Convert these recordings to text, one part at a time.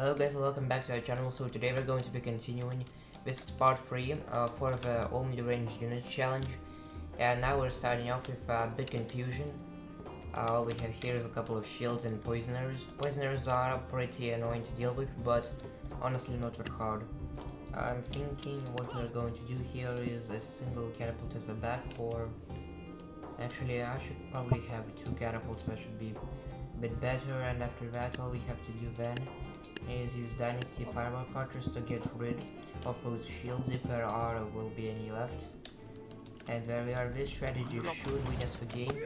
Hello guys, welcome back to our channel. So today we're going to be continuing. This is part 3 for the only ranged unit challenge, and now we're starting off with a bit confusion. All we have here is a couple of shields and poisoners. Poisoners are pretty annoying to deal with, but honestly not that hard. I'm thinking what we're going to do here is a single catapult at the back, or actually I should probably have 2 catapults. That should be a bit better, and after that all we have to do then is use Dynasty Fireball cartridge to get rid of those shields if there will be any left. And there we are. This strategy should win us the game.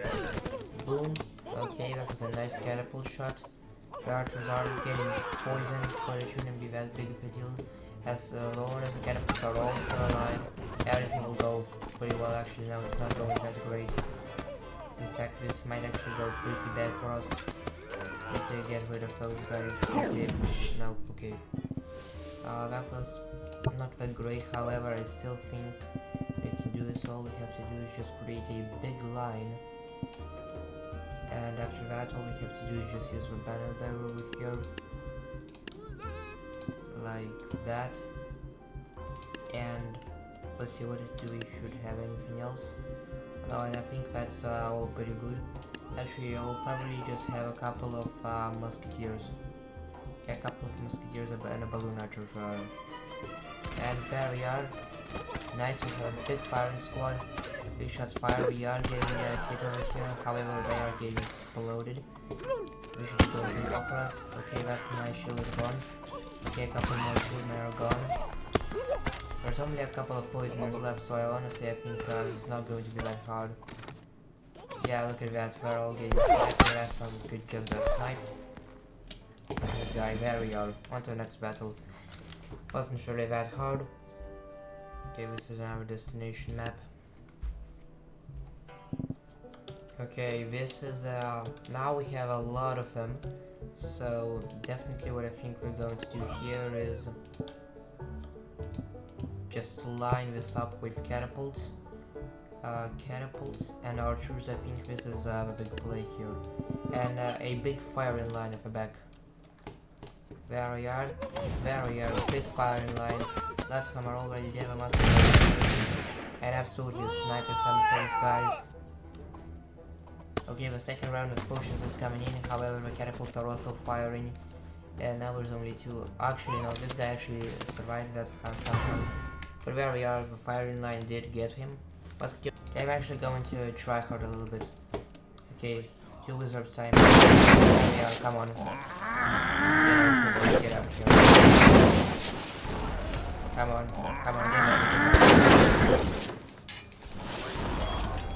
Boom. Okay, that was a nice catapult shot. The archers are getting poisoned, but it shouldn't be that big of a deal. As long as the catapults are all still alive, everything will go pretty well. Actually, now it's not going that great. In fact, this might actually go pretty bad for us. Let's get rid of those guys. Okay, no, okay. That was not that great, however, I still think we can do this. All we have to do is just create a big line. And after that, all we have to do is just use the banner bearer over here. Like that. And let's see what do we should have anything else. No, and I think that's all pretty good. Actually, I'll probably just have a couple of musketeers. Yeah, a couple of musketeers and a balloon archer. And there we are. Nice, we have a big firing squad. Big shots fire. We are getting a hit over here. However, they are getting exploded. We should go good for us. Okay, that's a nice. Shield is gone. Okay, a couple more shield and are gone. There's only a couple of poisoners left, so I honestly think this is not going to be that hard. Yeah, look at that, we're all getting sniped. That one could just get sniped. This guy, there we are. On to the next battle. Wasn't really that hard. Okay, this is our destination map. Okay, this is now we have a lot of them. So definitely what I think we're going to do here is just line this up with catapults. Catapults and archers. I think this is a big play here, and a big firing line at the back. There we are, big firing line. Lots of them are already dead. We must and absolutely sniping some of those guys. Okay, the second round of potions is coming in. However, the catapults are also firing, and now there's only 2. Actually, no, this guy actually survived that somehow. But there we are. The firing line did get him. Okay, I'm actually going to try hard a little bit. Okay, 2 wizards time. Yeah, come on. Get out here. Come on,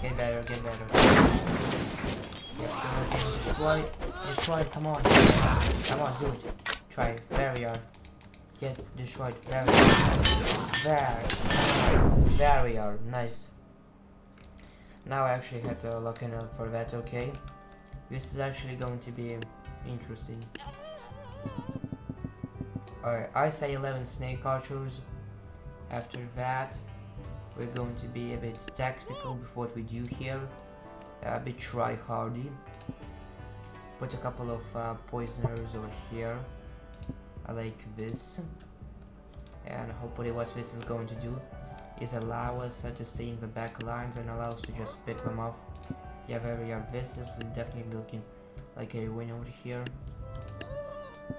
get better. Get better. Destroy, come on, do it. Try, there we are. Get destroyed, there we are. There we are, nice. Now I actually had to look in for that. Okay, this is actually going to be interesting. Alright, I say 11 snake archers. After that, we're going to be a bit tactical with what we do here, a bit try-hardy. Put a couple of poisoners over here, like this, and hopefully what this is going to do is allow us to stay in the back lines and allow us to just pick them off. Yeah, there we are. This is definitely looking like a win over here.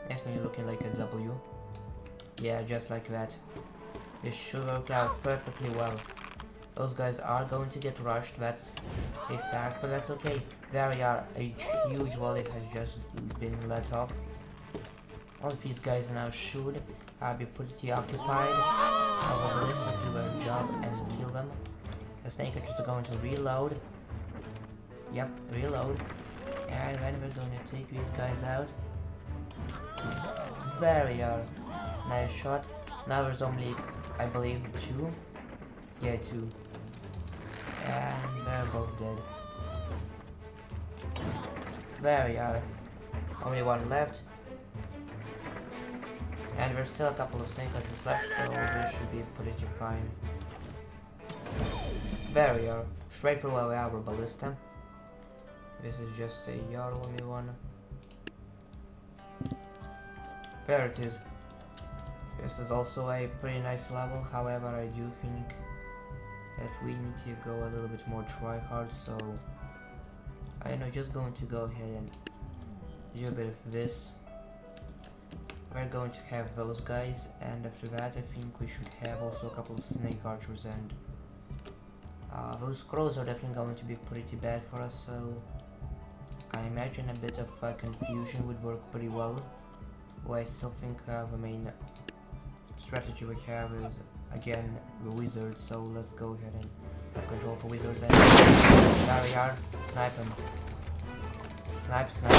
Definitely looking like a W. Yeah, just like that. This should work out perfectly well. Those guys are going to get rushed, that's a fact, but that's okay. There we are. A huge volley has just been let off. All of these guys now should be pretty occupied. The ballistas do their job and kill them. The snake archers are going to reload. Yep, reload. And then we're going to take these guys out. There we are. Nice shot. Now there's only, I believe, 2. Yeah, 2. And they're both dead. There we are. Only 1 left. And there's still a couple of snake archers left, so this should be pretty fine. There we are. Straight through our ballista. This is just a Jarl only one. There it is. This is also a pretty nice level, however I do think that we need to go a little bit more try hard, so I know just going to go ahead and do a bit of this. We're going to have those guys, and after that I think we should have also a couple of snake archers, and those crows are definitely going to be pretty bad for us, so I imagine a bit of confusion would work pretty well. Well, I still think the main strategy we have is again the wizards, so let's go ahead and have control for wizards, and there we are. Snipe him. Snipe, snipe.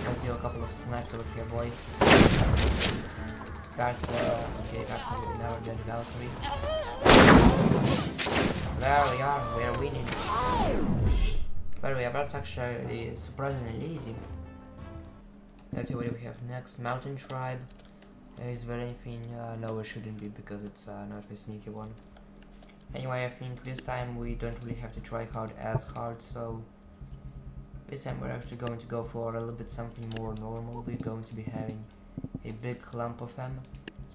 Let's do a couple of snipes over here, boys. Got okay, absolutely never dead Valkyrie. There we are, we are winning. By the way, that's actually surprisingly easy. Let's see what we have next. Mountain Tribe. Is there anything? No, it shouldn't be, because it's not a sneaky one. Anyway, I think this time we don't really have to try hard as hard, so this time we're actually going to go for a little bit something more normal. We're going to be having a big clump of them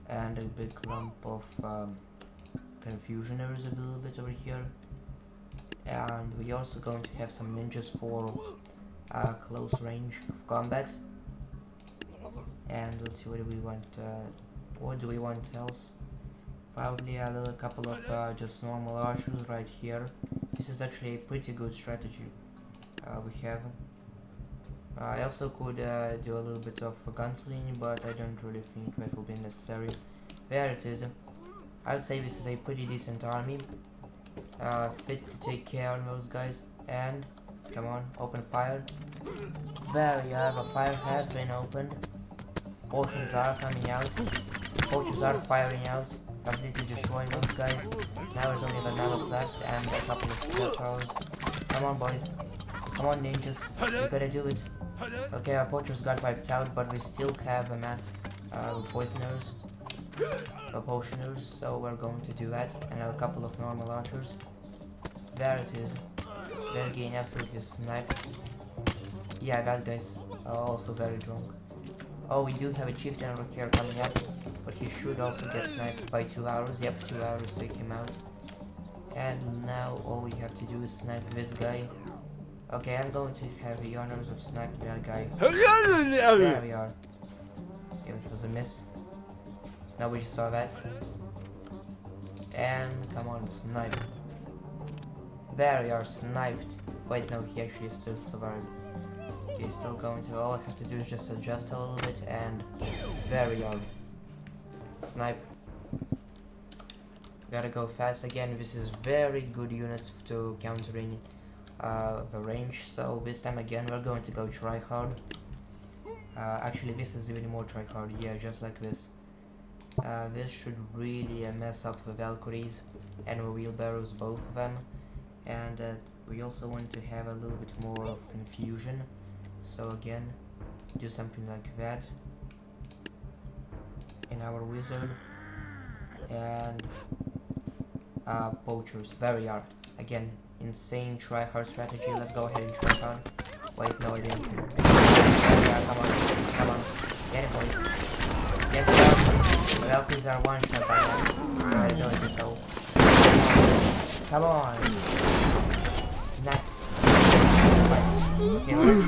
and a big clump of confusioners a little bit over here, and we're also going to have some ninjas for close range of combat. And let's see, what do we want? What do we want else? Probably a little couple of just normal archers right here. This is actually a pretty good strategy we have. I also could do a little bit of gunslinging, but I don't really think that will be necessary. There it is. I would say this is a pretty decent army, fit to take care of those guys. And come on, open fire. There we are. The fire has been opened. Potions are coming out. Potions are firing out. Completely destroying those guys. Now there's only the nano left and a couple of scarecrows. Come on, boys. Come on, ninjas. You gotta do it. Okay, our poachers got wiped out, but we still have a map poisoners, potioners, so we're going to do that. And a couple of normal archers. There it is. They're getting absolutely sniped. Yeah, that guy's also very drunk. Oh, we do have a chieftain over here coming up, but he should also get sniped by 2 arrows. Yep, 2 arrows take him out. And now all we have to do is snipe this guy. Okay, I'm going to have the honors of sniping that guy. There we are. Okay, it was a miss. Now we saw that. And come on, snipe. There we are, sniped. Wait, no, he actually still survived. Okay, still going to. All I have to do is just adjust a little bit, and there we are. Snipe. Gotta go fast again. This is very good units to countering the range. So this time again we're going to go try hard. Actually, this is even more try hard. Yeah, just like this. This should really mess up the Valkyries and the wheelbarrows, both of them. And we also want to have a little bit more of confusion. So again, do something like that in our wizard. And poachers, there we are. Again, insane try-hard strategy. Let's go ahead and try hard. Wait, no, I didn't. Yeah, come on, come on. Get it, boys. Get it out. The Valkyries are one shot by now. Their ability, so. Come on. Snap. Okay, we're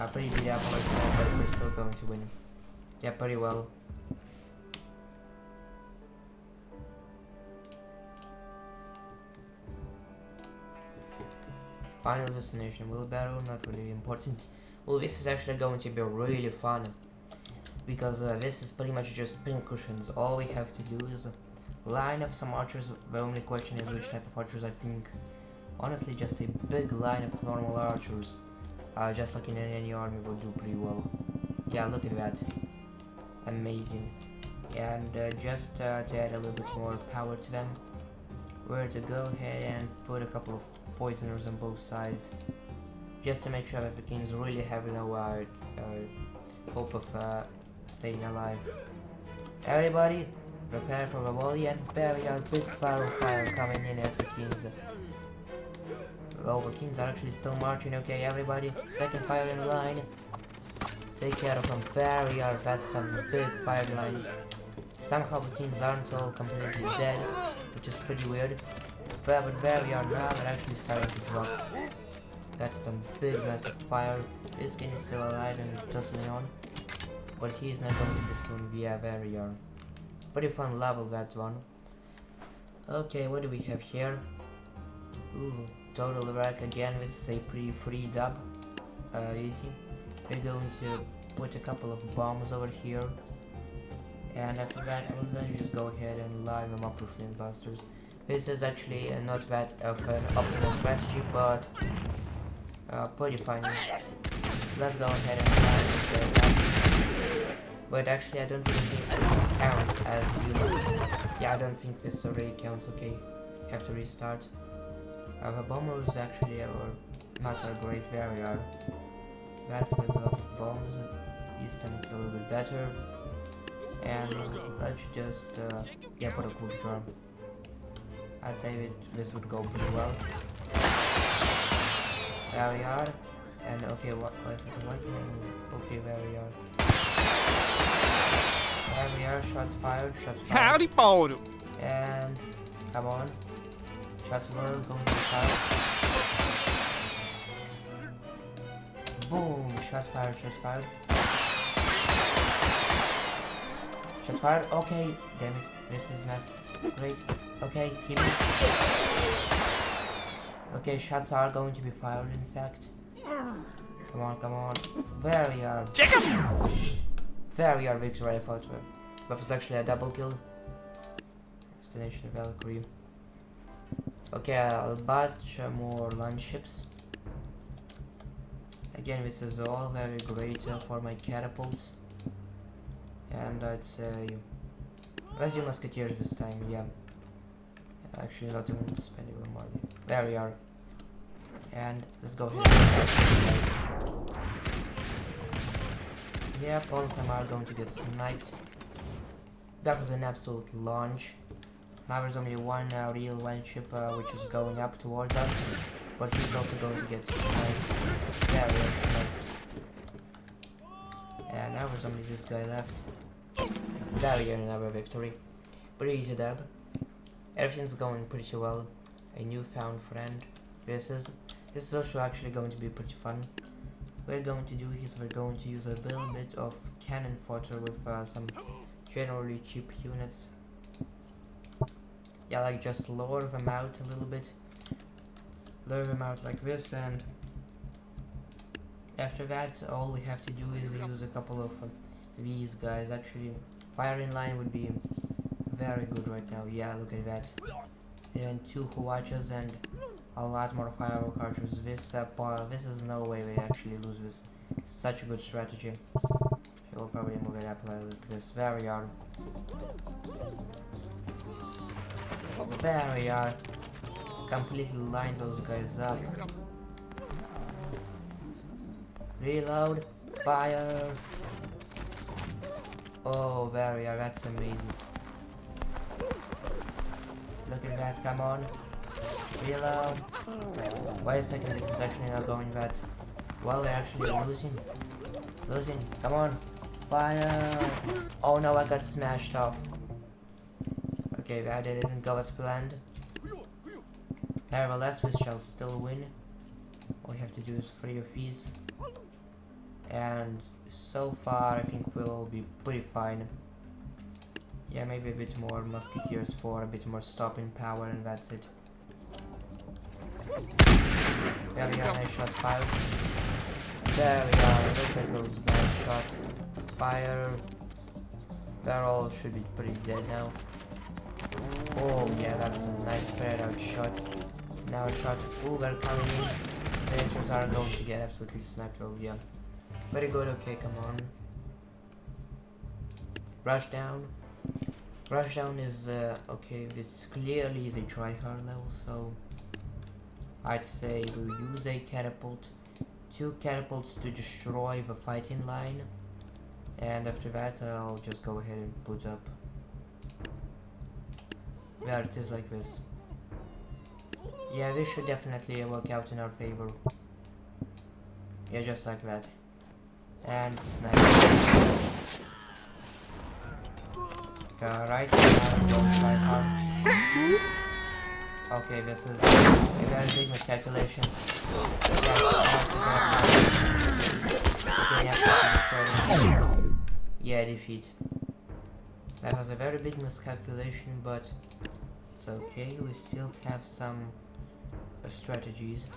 pretty beat up right now, but we're still going to win. Yeah, pretty well. Final destination, wheelbarrow, not really important. Well, this is actually going to be really fun, because this is pretty much just pincushions. All we have to do is line up some archers. The only question is which type of archers. I think, honestly, just a big line of normal archers, just like in any army, will do pretty well. Yeah, look at that. Amazing. And just to add a little bit more power to them, we're to go ahead and put a couple of poisoners on both sides, just to make sure that the kings really have no hope of staying alive. Everybody, prepare for the volley, and there we are, big fire coming in at the kings. Well, the kings are actually still marching. Okay, everybody, second fire in line. Take care of them. There we are. That's some big fire lines. Somehow the teams aren't all completely dead, which is pretty weird. But where we are now, they're actually starting to drop. That's some big massive fire. This king is still alive and tussling on. But he's not going to be soon. Yeah, there we are. Pretty fun level, that one. Okay, what do we have here? Ooh, total wreck again. This is a pretty free dub. Easy. We're going to put a couple of bombs over here. And after that, let's just go ahead and line them up with flint busters. This is actually not that of an optimal strategy, but pretty funny. Let's go ahead and line these guys up. But actually, I don't really think this counts as units. Yeah, I don't think this already counts. Okay, have to restart. The bombers actually are not that great. There we are. That's a lot of bombs. This time it's a little bit better. And let's just yeah, put a quick drum. I'd say this would go pretty well. There we are. And okay, what is it? What can I move? Okay, there we are. There we are. Shots fired. Shots fired. Howdy, boy. And come on. Shots were going to be fired. Boom! Shots fired. Shots fired. Shots fired. Okay, damn it. This is not great. Okay, hit me. Okay, shots are going to be fired, in fact. Come on, come on. There we are. Check him! There we are, victory. I thought that was actually a double kill. Destination Valkyrie. Okay, I'll batch more launch ships. Again, this is all very great for my catapults. And I'd say let's do musketeers this time, yeah. Actually, not even spending more money. There we are. And let's go ahead and guys. Yep, all of them are going to get sniped. That was an absolute launch. Now there's only one real one ship which is going up towards us, but he's also going to get sniped. There we are, sniped. And now there's only this guy left. There we are, another victory. Pretty easy dub. Everything's going pretty well. A newfound friend. This is also actually going to be pretty fun. We're going to do is we're going to use a little bit of cannon fodder with some generally cheap units. Yeah, like just lower them out a little bit. Lower them out like this, and after that all we have to do is use a couple of these guys. Actually, firing line would be very good right now. Yeah, look at that. And 2 Huachas and a lot more firework archers. This is no way we actually lose this. It's such a good strategy. He'll probably move it up like this. There we are. There we are. Completely line those guys up. Reload. Fire. Oh, there we are. That's amazing. Look at that. Come on. Reload. Wait a second. This is actually not going that well. We're actually losing. Losing. Come on. Fire. Oh no, I got smashed off. Okay, that didn't go as planned. Nevertheless, we shall still win. All we have to do is free of these. And so far, I think we'll be pretty fine. Yeah, maybe a bit more musketeers for a bit more stopping power, and that's it. There we are, nice shots fired. There we are, look at those nice shots. Fire. They're all should be pretty dead now. Oh yeah, that was a nice spread out shot. Now a shot. Oh, they're coming in. The Rangers are going to get absolutely sniped. Oh yeah. Very good, okay, come on. Rushdown. Rushdown is, okay, this clearly is a tryhard level, so I'd say we'll use a catapult. 2 catapults to destroy the fighting line. And after that, I'll just go ahead and put up. There it is, like this. Yeah, this should definitely work out in our favor. Yeah, just like that. And snipe. Alright, don't try hard. Okay, this is a very big miscalculation. Yeah, defeat. That was a very big miscalculation, but it's okay. We still have some strategies.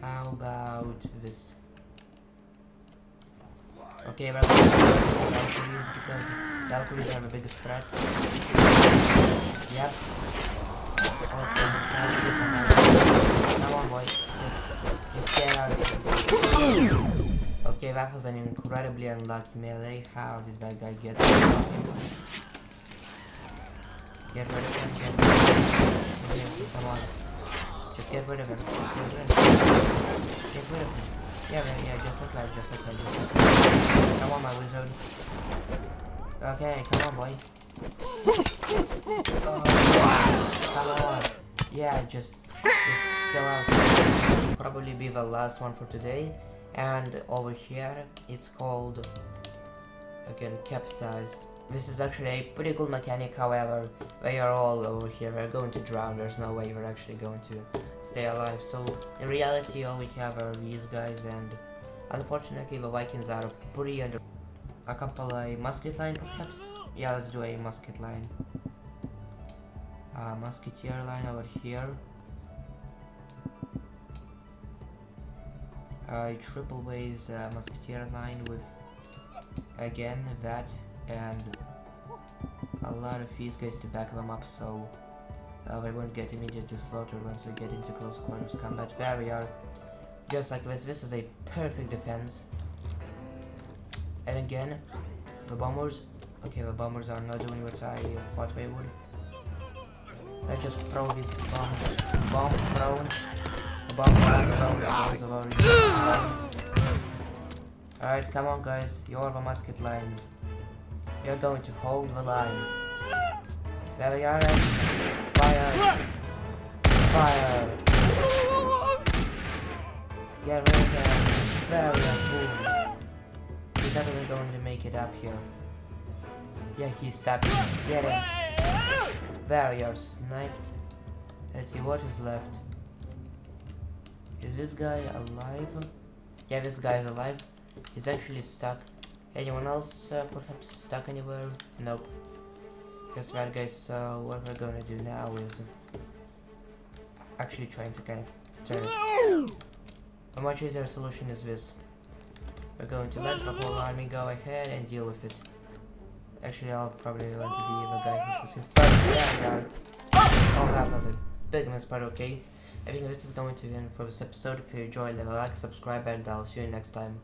How about this? Okay, we're going to Valkyries because Valkyries are the biggest threat. Yep. Come on, boy. Just get out of here. Okay, that was an incredibly unlucky melee. How did that guy get him? Get rid of him. Come on. Just get rid of him. Just get rid of him. Get rid of him. Yeah, just like that. Come on, my wizard. Okay, come on, boy. Come on. Yeah, just go out. Probably be the last one for today. And over here, it's called, again, capsized. This is actually a pretty cool mechanic, however, they are all over here. They're going to drown. There's no way we're actually going to stay alive. So, in reality, all we have are these guys, and unfortunately, the Vikings are pretty under. A couple a musket line, perhaps? Yeah, let's do a musket line. Musketeer line over here. A triple ways musketeer line with, again, that and a lot of these guys to back them up, so they won't get immediately slaughtered once we get into close quarters combat. There we are, just like this. This is a perfect defense. And again, the bombers. Okay, the bombers are not doing what I thought they would. Let's just throw these bombs. Bombs thrown. Alright, come on, guys. You're the musket lines. You're going to hold the line. There we are. Fire! Fire! Get rid of them. There we are. Boom. He's not even going to make it up here. Yeah, he's stuck. Get him. There we are. Sniped. Let's see what is left. Is this guy alive? Yeah, this guy is alive. He's actually stuck. Anyone else perhaps stuck anywhere? Nope. Guess that, guys. So what we're gonna do now is actually trying to kind of turn it. A much easier solution is this. We're going to let the whole army go ahead and deal with it. Actually, I'll probably want to be the guy who shoots him first. There we are. Oh, that was a big miss, but okay. I think this is going to end for this episode. If you enjoyed, leave a like, subscribe, and I'll see you next time.